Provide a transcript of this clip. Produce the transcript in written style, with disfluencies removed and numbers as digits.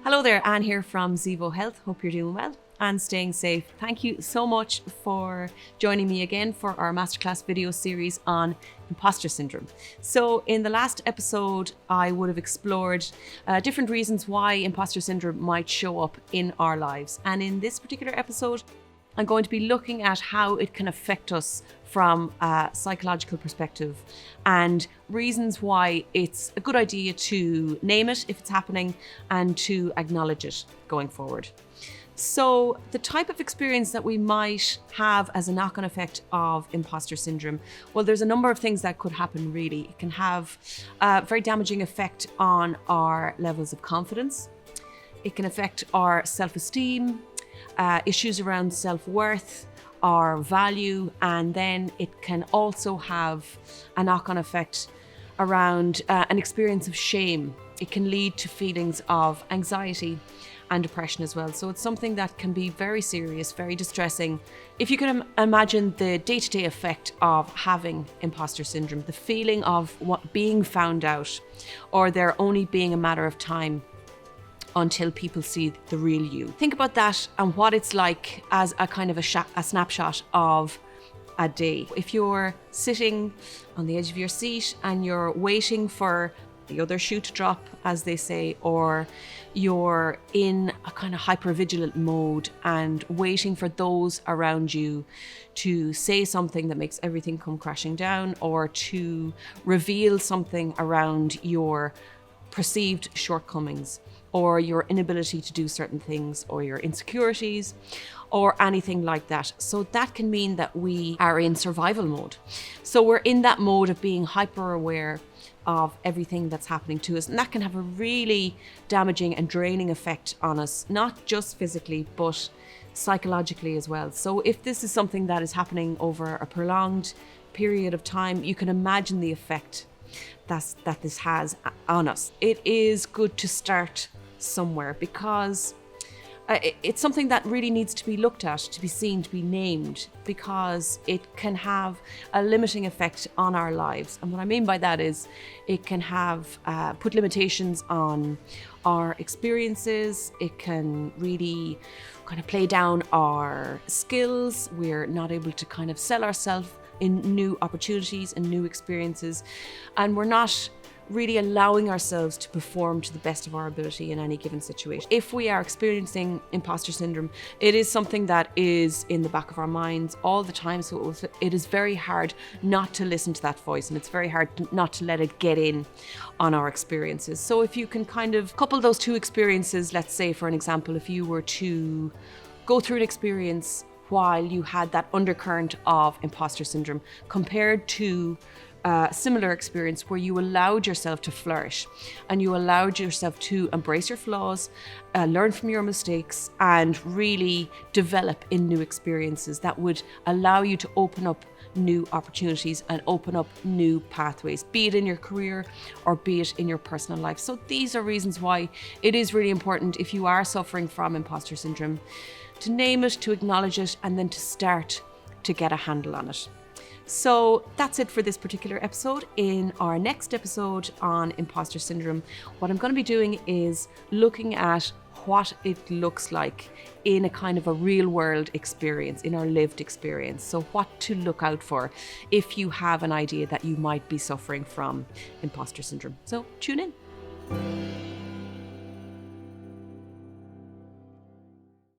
Hello there, Anne here from Zevo Health. Hope you're doing well and staying safe. Thank you so much for joining me again for our masterclass video series on imposter syndrome. So in the last episode, I would have explored different reasons why imposter syndrome might show up in our lives. And in this particular episode, I'm going to be looking at how it can affect us from a psychological perspective and reasons why it's a good idea to name it if it's happening and to acknowledge it going forward. So the type of experience that we might have as a knock-on effect of imposter syndrome, well, there's a number of things that could happen really. It can have a very damaging effect on our levels of confidence. It can affect our self-esteem, issues around self-worth, our value, and then it can also have a knock-on effect around an experience of shame. It can lead to feelings of anxiety and depression as well. So it's something that can be very serious, very distressing. If you can imagine the day-to-day effect of having imposter syndrome, the feeling of being found out, or there only being a matter of time until people see the real you. Think about that and what it's like as a kind of a snapshot of a day. If you're sitting on the edge of your seat and you're waiting for the other shoe to drop, as they say, or you're in a kind of hypervigilant mode and waiting for those around you to say something that makes everything come crashing down, or to reveal something around your perceived shortcomings, or your inability to do certain things, or your insecurities, or anything like that. So that can mean that we are in survival mode. So we're in that mode of being hyper aware of everything that's happening to us. And that can have a really damaging and draining effect on us, not just physically, but psychologically as well. So if this is something that is happening over a prolonged period of time, you can imagine the effect that this has on us. It is good to start somewhere, because it's something that really needs to be looked at, to be seen, to be named, because it can have a limiting effect on our lives. And what I mean by that is it can have put limitations on our experiences. It can really kind of play down our skills. We're not able to kind of sell ourselves in new opportunities and new experiences, and we're not really allowing ourselves to perform to the best of our ability in any given situation. If we are experiencing imposter syndrome, it is something that is in the back of our minds all the time, so it is very hard not to listen to that voice, and it's very hard not to let it get in on our experiences. So if you can kind of couple those two experiences, let's say for an example, if you were to go through an experience while you had that undercurrent of imposter syndrome, compared to a similar experience where you allowed yourself to flourish and you allowed yourself to embrace your flaws, learn from your mistakes, and really develop in new experiences that would allow you to open up new opportunities and open up new pathways, be it in your career or be it in your personal life. So these are reasons why it is really important, if you are suffering from imposter syndrome, to name it, to acknowledge it, and then to start to get a handle on it. So that's it for this particular episode. In our next episode on imposter syndrome, what I'm going to be doing is looking at what it looks like in a kind of a real world experience, in our lived experience. So what to look out for if you have an idea that you might be suffering from imposter syndrome. So tune in.